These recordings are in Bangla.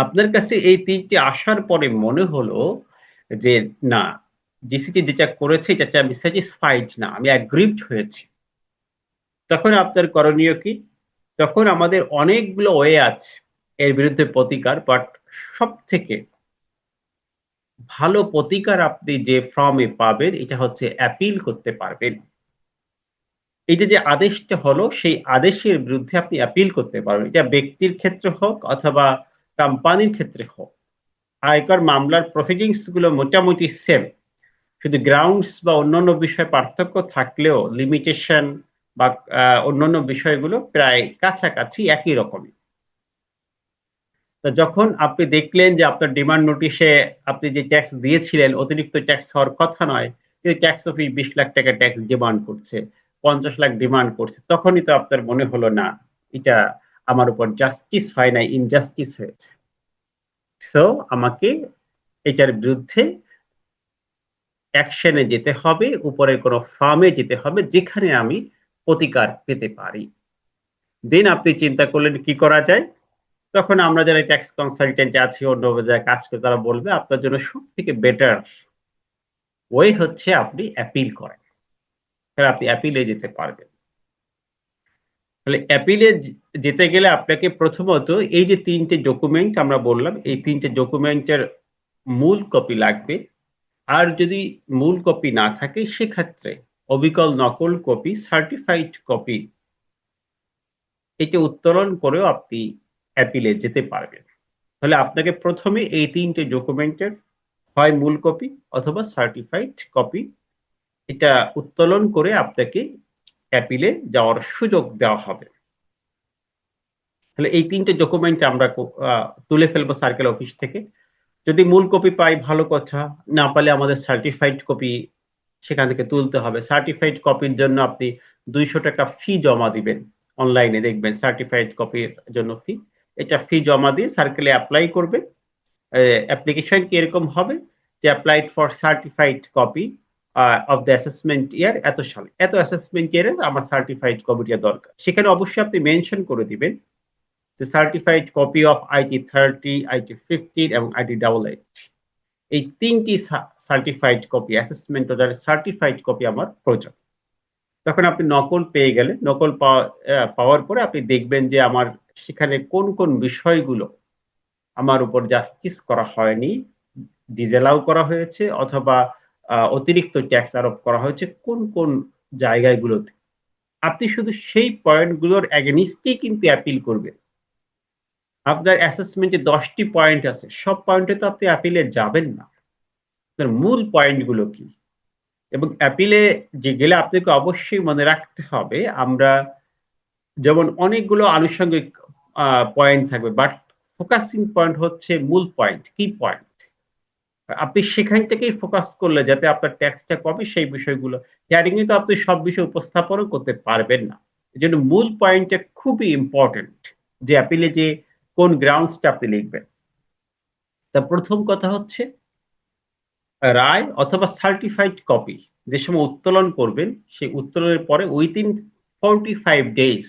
আপনার কাছে এই ৩ টি আসার পরে মনে হলো যে না, জিসিটি যেটা করেছে এটাতে আমি স্যাটিসফাইড না, আমি অ্যাগ্রিভড হয়েছি। তখন আপনার করণীয় কি? তখন আমাদের অনেকগুলো ওয়ে আছে এর বিরুদ্ধে প্রতিকার। বাট সবথেকে ভালো প্রতিকার আপনি যে ফর্মে পাবেন এটা হচ্ছে অ্যাপিল করতে পারবেন। এইটা যে আদেশটা হলো সেই আদেশের বিরুদ্ধে আপনি অ্যাপিল করতে পারবেন। এটা ব্যক্তির ক্ষেত্রে হোক অথবা কোম্পানির ক্ষেত্রে হোক। আয়কর মামলার প্রসিডিংস গুলো মোটামুটি সেম। শুধু গ্রাউন্ডস বা অন্যান্য বিষয়ে পার্থক্য থাকলেও লিমিটেশন বা অন্যান্য বিষয়গুলো প্রায় কাছাকাছি একই রকমই। তো যখন আপনি দেখলেন যে আপনার ডিমান্ড নোটিশে আপনি যে ট্যাক্স দিয়েছিলেন অতিরিক্ত ট্যাক্স হওয়ার কথা নয়, কিন্তু ট্যাক্স অফিস ২০ লাখ টাকা ট্যাক্স ডিমান্ড করছে, ৫০ লাখ ডিমান্ড করছে, তখনই তো আপনার মনে হলো না, এটা আমার উপর জাস্টিস হয় নাই, ইনজাস্টিস হয়েছে। সো আমাকে এটার বিরুদ্ধে অ্যাকশনে যেতে হবে, উপরের কোনো ফার্মে যেতে হবে যেখানে আমি প্রতিকার পেতে পারি। দেন আপনি চিন্তা করলেন কি করা যায়? তখন আমরা যারা ট্যাক্স কনসালটেন্ট আছি, অন্য জায়গায় কাজ করে তারা বলবে আপনার জন্য সবথেকে বেটার ওয়ে হচ্ছে আপনি অ্যাপিল করেন। তাহলে আপনি অ্যাপিলে যেতে পারবেন। তাহলে অ্যাপিলে যেতে গেলে আপনাকে প্রথমত এই যে ৩ টে ডকুমেন্ট আমরা বললাম, এই ৩ টে ডকুমেন্টের মূল কপি লাগবে। আর যদি মূল কপি না থাকে সেক্ষেত্রে অবিকল নকল কপি, সার্টিফাইড কপি এটা উত্তোলন করেও আপনি অ্যাপিলে যেতে পারবেন। তাহলে আপনাকে প্রথমে এই ৩ টে ডকুমেন্টের হয় মূল কপি অথবা সার্টিফাইড কপি এটা উত্তোলন করে আপনাকে অ্যাপিলে যাওয়ার সুযোগ দেওয়া হবে। তাহলে এই ৩ টে ডকুমেন্ট আমরা তুলে ফেলবো সার্কেল অফিস থেকে। যদি মূল কপি পাই ভালো কথা, না পালে আমাদের সার্টিফাইড কপি সেখান থেকে তুলতে হবে। সার্টিফাইড কপির জন্য আপনি ৳২০০ ফি জমা দিবেন। অনলাইনে দেখবেন সার্টিফাইড কপির জন্য ফি। এটা ফি জমা দিয়ে সার্কেলে এপ্লাই করবেন। অ্যাপ্লিকেশন কি এরকম হবে যে applied for certified copy of the assessment ইয়ার এত সালে, এত অ্যাসেসমেন্ট ইয়ারে আমার সার্টিফাইড কপিটা দরকার। সেখানে অবশ্যই আপনি মেনশন করে দিবেন যে certified copy of IT 30, IT 15 এবং আইটি 88। এই ৩টি সার্টিফাইড কপি, অ্যাসেসমেন্ট অর্ডারের সার্টিফাইড কপি আমার প্রয়োজন। তখন আপনি নকল পেয়ে গেলে, নকল পাওয়ার পরে আপনি দেখবেন যে আমার সেখানে কোন কোন বিষয়গুলো আমার উপর জাস্টিস করা হয়নি, ডিসঅ্যালাউ করা হয়েছে অথবা অতিরিক্ত ট্যাক্স আরোপ করা হয়েছে কোন কোন জায়গাগুলোতে। আপনি শুধু সেই পয়েন্টগুলোর এগেইনস্টেই কিন্তু অ্যাপিল করবেন। আপনার অ্যাসেসমেন্টে ১০ টি পয়েন্ট আছে। সব পয়েন্টে তো আপনি অ্যাপিলে যাবেন না। আপনার মূল পয়েন্টগুলো কি? এবং অ্যাপিলে যে গেলে আপনাকে অবশ্যই মনে রাখতে হবে আমরা যেমন অনেকগুলো আনুষঙ্গিক পয়েন্ট থাকবে বাট ফোকাসিং পয়েন্ট হচ্ছে মূল পয়েন্ট, কি পয়েন্ট। আপনি সেখান থেকেই ফোকাস করলে যাতে আপনার ট্যাক্সটা কমে সেই বিষয়গুলো। হিয়ারিং এ তো আপনি সব বিষয় উপস্থাপনও করতে পারবেন না। এজন্য মূল পয়েন্টটা খুবই ইম্পোর্টেন্ট যে অ্যাপিলে যে কোন গ্রাউন্ডসটা আপনি লিখবেন। তা ১ম কথা হচ্ছে রায় অথবা সার্টিফাইড কপি যে সময় উত্তোলন করবেন সেই উত্তোলনের পরে উইথিন 45 ডেজ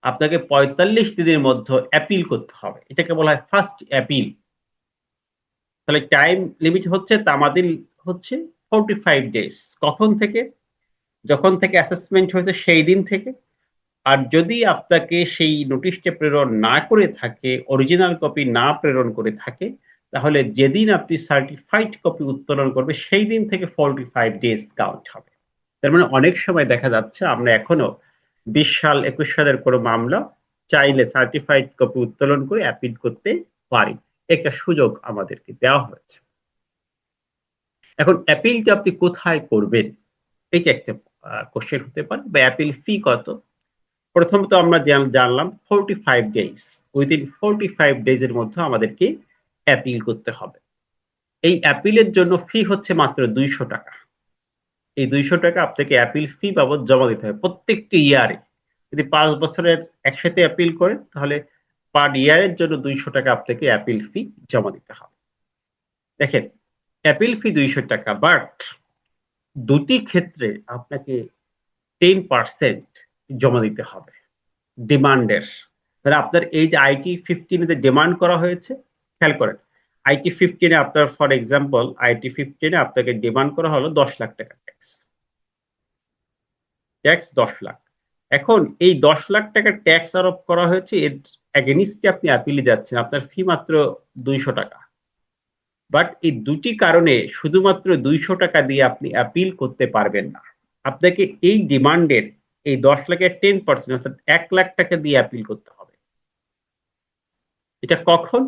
আপনাকে ৪৫ দিনের মধ্যে অ্যাপিল করতে হবে। এটাকে বলা হয় ফার্স্ট অ্যাপিল। তাহলে টাইম লিমিট হচ্ছে তামাদিল হচ্ছে 45 ডেজ। কখন থেকে? যখন থেকে অ্যাসেসমেন্ট হয়েছে সেই দিন থেকে। আর যদি আপনাকে সেই নোটিশটা প্রেরণ না করে থাকে, অরিজিনাল কপি না প্রেরণ করে থাকে, তাহলে যেদিন আপনি সার্টিফাইড কপি উত্তোলন করবে সেই দিন থেকে 45 ডেজ কাউন্ট হবে। তার মানে অনেক সময় দেখা যাচ্ছে আমরা এখনো ২০ সাল ২১ সালের কোনো মামলা চাইলে সার্টিফাইড কপি উত্তোলন করে অ্যাপিল করতে পারি। একটা সুযোগ আমাদেরকে দেওয়া হয়েছে। এখন অ্যাপিলটা আপনি কোথায় করবেন? এটা একটা কোশ্চেন হতে পারে বা অ্যাপিল ফি কত? প্রথমত আমরা জানলাম 45 ডেজ। উইথিন 45 ডেজ এর মধ্যে আমাদেরকে অ্যাপিল করতে হবে। এই অ্যাপিলের জন্য ফি হচ্ছে মাত্র ৳২০০। এই ৳২০০ আপনাকে অ্যাপিল ফি বাবদ জমা দিতে হবে প্রত্যেকটি ইয়ারে। যদি ৫ বছরের একসাথে অ্যাপিল করেন তাহলে পার ইয়ারের জন্য ৳২০০ আপনাকে অ্যাপিল ফি জমা দিতে হবে। দেখেন অ্যাপিল ফি ৳২০০ বাট দুটি ক্ষেত্রে আপনাকে 10% জমা দিতে হবে ডিমান্ডের। তাহলে আপনার এই যে আইটি 15 যে ডিমান্ড করা হয়েছে, খেয়াল করেন আইটি 15 আপনার ফর এক্সাম্পল আইটি 15 আপনাকে ডিমান্ড করা হলো 10 লাখ টাকা ট্যাক্স। ট্যাক্স 10 লাখ। এখন এই 10 লাখ টাকা ট্যাক্স আরোপ করা হয়েছে, এর এগেইনস্টে আপনি আপিলে যাচ্ছেন, আপনার ফি মাত্র 200 টাকা। বাট এই দুটি কারণে শুধুমাত্র 200 টাকা দিয়ে আপনি আপিল করতে পারবেন না। আপনাকে এই ডিমান্ডের এই 10 লাখের 10% অর্থাৎ 1 লাখ টাকা দিয়ে আপিল করতে হবে। এটা কখন?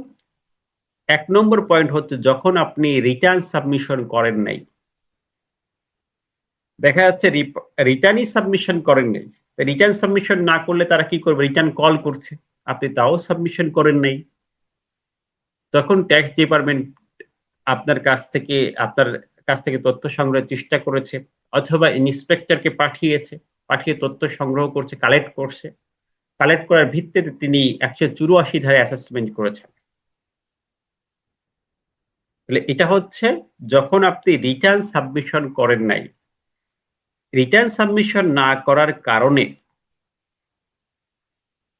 1 নম্বর পয়েন্ট হচ্ছে যখন আপনি রিটার্ন সাবমিশন করেন নাই। দেখা যাচ্ছে রিটার্নই সাবমিশন করেন নাই। রিটার্ন সাবমিশন না করলে তারা কি করবে? রিটার্ন কল করছে, আপনি তাও সাবমিশন করেন নাই। তখন ট্যাক্স ডিপার্টমেন্ট আপনার কাছ থেকে তথ্য সংগ্রহের চেষ্টা করেছে, অথবা ইন্সপেক্টরকে পাঠিয়ে তথ্য সংগ্রহ করছে, কালেক্ট করছে। কালেক্ট করার ভিত্তিতে তিনি 184 ধারায় অ্যাসেসমেন্ট করেছেন। তাহলে এটা হচ্ছে যখন আপনি রিটার্ন সাবমিশন করেন নাই। রিটার্ন সাবমিশন না করার কারণে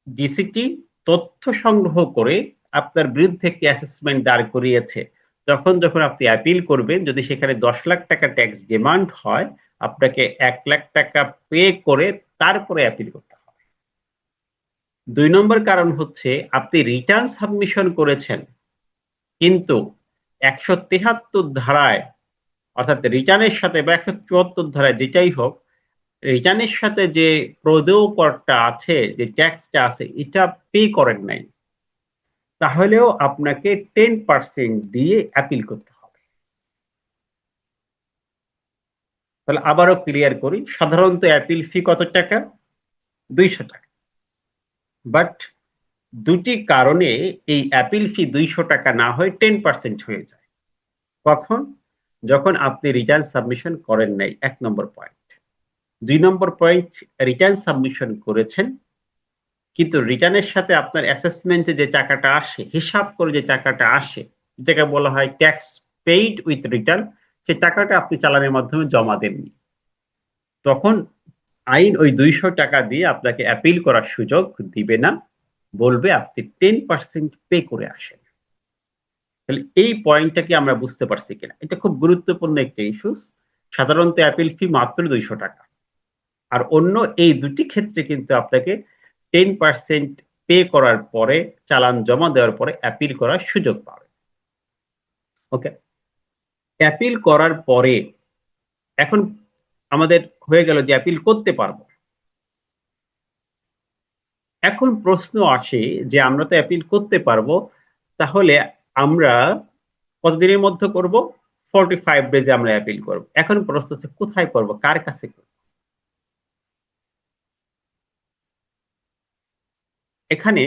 ডিসিটি তথ্য সংগ্রহ করে আপনার বিরুদ্ধে একটি অ্যাসেসমেন্ট দাঁড় করিয়েছে। যখন আপনি অ্যাপিল করবেন, যদি সেখানে 10 লাখ টাকা ট্যাক্স ডিমান্ড হয়, আপনাকে 1 লাখ টাকা পে করে তারপরে অ্যাপিল করতে হবে। 2 নম্বর কারণ হচ্ছে আপনি রিটার্ন সাবমিশন করেছেন, কিন্তু 173 ধারায় অর্থাৎ রিটার্নের সাথে বা 174 ধারায় যেটাই হোক, রিটার্নের সাথে যে প্রদেয় করটা আছে, যে ট্যাক্সটা আছে, এটা পে করেন নাই। তাহলেও আপনাকে 10% দিয়ে অ্যাপিল করতে হবে। তাহলে আবারও ক্লিয়ার করি, সাধারণত অ্যাপিল ফি কত টাকা? 200 টাকা। বাট দুটি কারণে এই অ্যাপিল ফি 200 টাকা না হয়ে 10% হয়ে যায়। কখন? যখন আপনি রিটার্ন সাবমিশন করেন নাই, 1 নম্বর পয়েন্ট। 2 নম্বর পয়েন্ট, রিটার্ন সাবমিশন করেছেন, কিন্তু রিটার্নের সাথে আপনার অ্যাসেসমেন্টে যে টাকাটা আসে, হিসাব করে যে টাকাটা আসে, যেটাকে বলা হয় ট্যাক্স পেইড উইথ রিটার্ন, সেই টাকাটা আপনি চালানের মাধ্যমে জমা দেননি। তখন আইন ওই 200 টাকা দিয়ে আপনাকে অ্যাপিল করার সুযোগ দিবে না, বলবে আপনি 10% পে করে আসেন। তাহলে এই পয়েন্টটা কি আমরা বুঝতে পারছি কিনা? এটা খুব গুরুত্বপূর্ণ একটা ইস্যুস। সাধারণত অ্যাপিল ফি মাত্র 200 টাকা। আর অন্য এই দুটি ক্ষেত্রে কিন্তু আপনাকে 10% পে করার পরে, চালান জমা দেওয়ার পরে অ্যাপিল করার সুযোগ পাবে। ওকে, অ্যাপিল করার পরে এখন আমাদের হয়ে গেল যে অ্যাপিল করতে পারবো। এখন প্রশ্ন আসে যে আমরা তো অ্যাপিল করতে পারবো, তাহলে আমরা কতদিনের মধ্যে করব? 45 ডেজে আমরা অ্যাপিল করব। এখন প্রশ্ন হচ্ছে কোথায় করব, কার কাছে করব? এখানে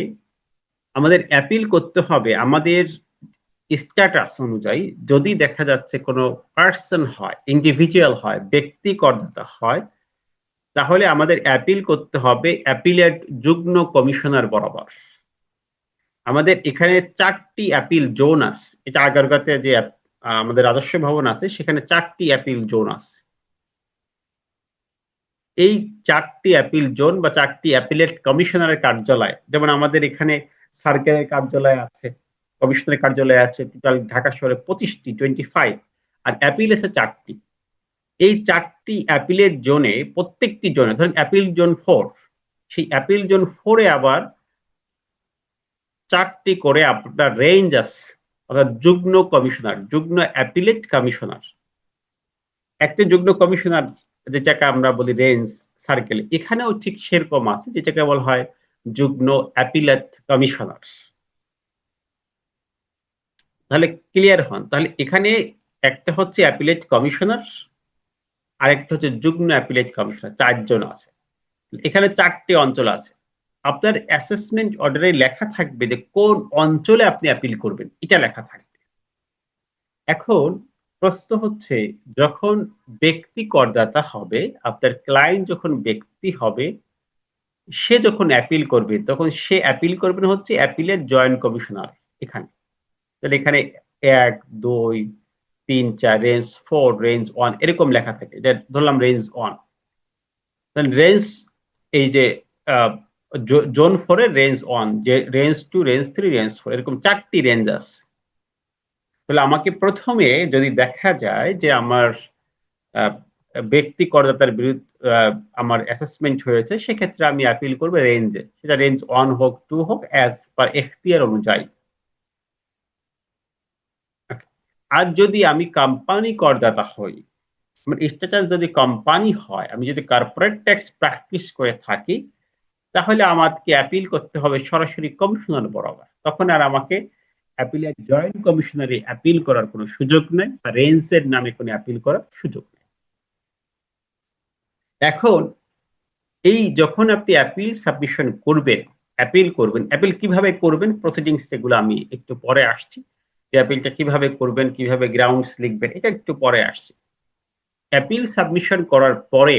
আমাদের অ্যাপিল করতে হবে আমাদের স্ট্যাটাস অনুযায়ী। যদি দেখা যাচ্ছে কোনো পার্সন হয়, ইন্ডিভিজুয়াল হয়, ব্যক্তি করদাতা হয়, তাহলে আমাদের অ্যাপিল করতে হবে অ্যাপিলেট যুগ্ম কমিশনার বরাবর। আমাদের এখানে 4টি অ্যাপিল জোন আছে। এটা আগারগাঁওতে যে আমাদের রাজস্ব ভবন আছে, সেখানে 4টি অ্যাপিল জোন আছে। এই 4টি অ্যাপিল জোন বা 4টি অ্যাপিলেট কমিশনারের কার্যালয়, যেমন আমাদের এখানে সার্কেলের কার্যালয় আছে, কমিশনারের কার্যালয় আছে, টোটাল ঢাকা শহরে 25টি, 25, আর অ্যাপিল আছে 4টি। এই 4টি অ্যাপিলের জোনে, প্রত্যেকটি জোনে, ধরেন অ্যাপিল জোন 4, সেই অ্যাপিল জোন 4-এ আবার 4টি করে আপনার রেঞ্জ আছে, অর্থাৎ যুগ্ম কমিশনার, যুগ্ম অ্যাপিলেট কমিশনার। একটা যুগ্ম কমিশনার, যেটাকে আমরা বলি রেঞ্জ সার্কেল, এখানেও ঠিক সেরকম আছে, যেটাকে বলা হয় যুগ্ম অ্যাপিলেট কমিশনার। তাহলে ক্লিয়ার হন, তাহলে এখানে একটা হচ্ছে অ্যাপিলেট কমিশনার, আরেকটা হচ্ছে যুগ্ম অ্যাপিলেট কমিশনার, 4 জন আছে। এখানে 4টি অঞ্চল আছে। আপনার অ্যাসেসমেন্ট অর্ডারে লেখা থাকবে যে কোন অঞ্চলে আপনি অ্যাপিল করবেন, এটা লেখা থাকবে। এখন প্রশ্ন হচ্ছে, যখন ব্যক্তি করদাতা হবে, আপনার ক্লায়েন্ট যখন ব্যক্তি হবে, সে যখন অ্যাপিল করবে, তখন সে অ্যাপিল করবেন হচ্ছে অ্যাপিলের জয়েন্ট কমিশনার এখানে। তাহলে এখানে 1, 2, 3, 4, রেঞ্জ 4, রেঞ্জ 1 এরকম লেখা থাকে। এটা ধরলাম রেঞ্জ 1। তাহলে রেঞ্জ এই যে জোন 4 এর রেঞ্জ 1, যে রেঞ্জ 2, রেঞ্জ 3, রেঞ্জ 4 এরকম 4টি রেঞ্জ আছে। তাহলে আমাকে প্রথমে যদি দেখা যায় যে আমার ব্যক্তি করদাতার বিরুদ্ধে আমার অ্যাসেসমেন্ট হয়েছে, সেক্ষেত্রে আমি আপিল করব রেঞ্জে, সেটা রেঞ্জ 1 হোক 2 হোক, অ্যাজ পার এখতিয়ার অনুযায়ী। আর যদি আমি কোম্পানি করদাতা হই, আমার স্ট্যাটাস যদি কোম্পানি হয়, আমি যদি কর্পোরেট ট্যাক্স প্র্যাকটিস করে থাকি, তাহলে আমাকে অ্যাপিল করতে হবে সরাসরি কমিশনার বরাবর। তখন আর আমাকে অ্যাপিলের জয়েন্ট কমিশনারে অ্যাপিল করার কোনো সুযোগ নেই, বা রেঞ্জের নামে কোনো অ্যাপিল করার সুযোগ নেই। এখন এই যখন আপনি অ্যাপিল সাবমিশন করবেন, অ্যাপিল কিভাবে করবেন, প্রসিডিংস এগুলো আমি একটু পরে আসছি, যে অ্যাপিলটা কিভাবে করবেন, কিভাবে গ্রাউন্ডস লিখবেন, এটা একটু পরে আসছি। অ্যাপিল সাবমিশন করার পরে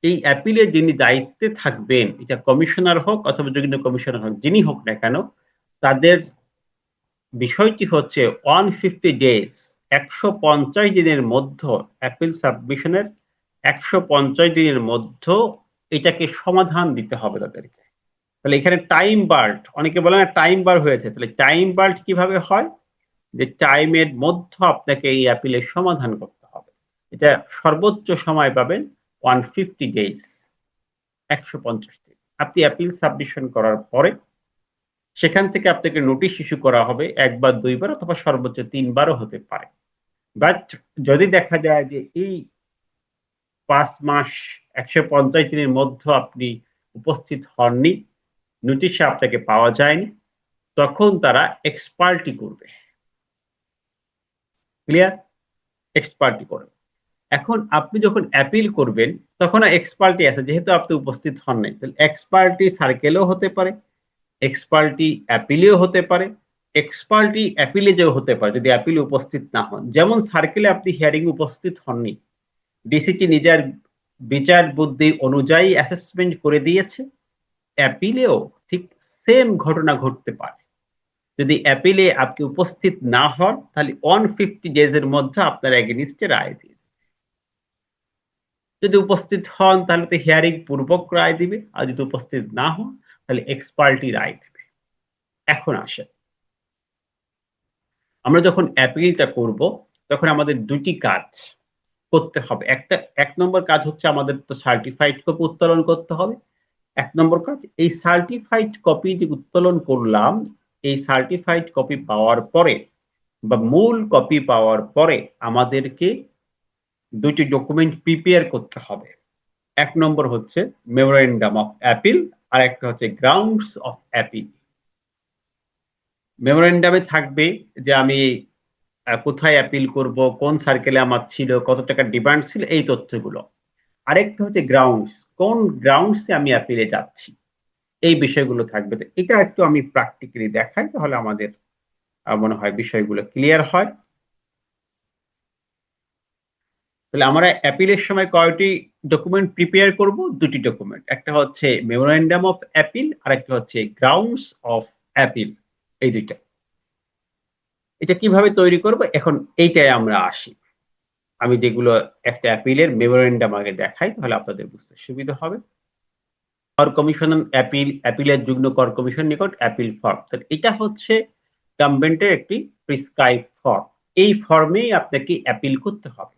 এই অ্যাপিলে যিনি দায়িত্বে থাকবেন, এটা কমিশনার হোক অথবা যুগ্ম কমিশনার হোক, যিনি হোক না কেন, তাদের বিষয়টি হচ্ছে 150 ডেজ, 150 দিনের মধ্যে অ্যাপিল সাবমিশনের 150 দিনের মধ্যে এটাকে সমাধান দিতে হবে তাদেরকে। তাহলে এখানে টাইম বার্ড, অনেকে বলে না টাইম বার হয়েছে, তাহলে টাইম বার্ড কিভাবে হয়, যে টাইমের মধ্যে আপনাকে এই অ্যাপিলের সমাধান করতে হবে। এটা সর্বোচ্চ সময় পাবেন 150 ডেজ, 150 দিন। আপনি অ্যাপিল সাবমিশন করার পরে সেখান থেকে আপনাকে নোটিশ ইস্যু করা হবে, একবার, দুইবার, অথবা সর্বোচ্চ 3বারও হতে পারে। বাট যদি দেখা যায় যে এই 5 মাস 150 দিনের মধ্যে আপনি উপস্থিত হননি, নোটিশে আপনাকে পাওয়া যায়নি, তখন তারা এক্সপার্টি করবে। ক্লিয়ার? এক্সপার্টি করবে। এখন আপনি যখন অ্যাপিল করবেন, তখন এক্সপার্টি আছে, যেহেতু আপনি উপস্থিত হন নাই, তাহলে এক্সপার্টি সার্কেলেও হতে পারে, এক্সপার্টি অ্যাপিলেও হতে পারে, এক্সপার্টি অ্যাপিলে যেও হতে পারে যদি অ্যাপিলে উপস্থিত না হন। যেমন সার্কেলে আপনি হিয়ারিং উপস্থিত হননি, ডিসিটি নিজের বিচার বুদ্ধি অনুযায়ী অ্যাসেসমেন্ট করে দিয়েছে, অ্যাপিলেও ঠিক সেম ঘটনা ঘটতে পারে। যদি অ্যাপিলে আপনি উপস্থিত না হন, তাহলে 150 ডেজের মধ্যে আপনার এগেইনস্টে রায় দিয়ে দিবে। যদি উপস্থিত হন তাহলে তো হিয়ারিং পূর্বক রায় দিবে, আর যদি উপস্থিত না হন তাহলে এক্সপার্টি রায় দিবে। এখন আসেন, আমরা যখন অ্যাপিলটা করব, তখন আমাদের দুটি কাজ করতে হবে। এক নম্বর কাজ হচ্ছে আমাদের তো সার্টিফাইড কপি উত্তোলন করতে হবে। 1 নম্বর কাজ, এই সার্টিফাইড কপি যে উত্তোলন করলাম, এই সার্টিফাইড কপি পাওয়ার পরে বা মূল কপি পাওয়ার পরে আমাদেরকে দুটি ডকুমেন্ট প্রিপেয়ার করতে হবে। 1 নম্বর হচ্ছে মেমোরেন্ডাম অফ অ্যাপিল, আর একটা হচ্ছে গ্রাউন্ডস অফ অ্যাপিল। মেমোরেন্ডামে থাকবে যে আমি কোথায় অ্যাপিল করব, কোন সার্কেলে আমার ছিল, কত টাকা ডিমান্ড ছিল, এই তথ্যগুলো। আরেকটা হচ্ছে গ্রাউন্ডস, কোন গ্রাউন্ডসে আমি অ্যাপিলে যাচ্ছি, এই বিষয়গুলো থাকবে। তো এটা একটু আমি প্র্যাকটিক্যালি দেখাই, তাহলে আমাদের মনে হয় বিষয়গুলো ক্লিয়ার হয়। তাহলে আমরা অ্যাপিলের সময় কয়টি ডকুমেন্ট প্রিপেয়ার করব? দুটি ডকুমেন্ট, একটা হচ্ছে মেমোরেন্ডাম অফ অ্যাপিল, আর একটা হচ্ছে গ্রাউন্ডস অফ অ্যাপিল। এই দুইটা, এটা কিভাবে তৈরি করব, এখন এইটাই আমরা আসি। আমি যেগুলো একটা অ্যাপিলের মেমোরেন্ডাম আগে দেখাই, তাহলে আপনাদের বুঝতে সুবিধা হবে। কর কমিশন অ্যাপিলের যুগ্ম কর কমিশন নিকট অ্যাপিল ফর্ম, এটা হচ্ছে গভর্নমেন্টের একটি প্রিসক্রাইব ফর্ম। এই ফর্মেই আপনাকে অ্যাপিল করতে হবে।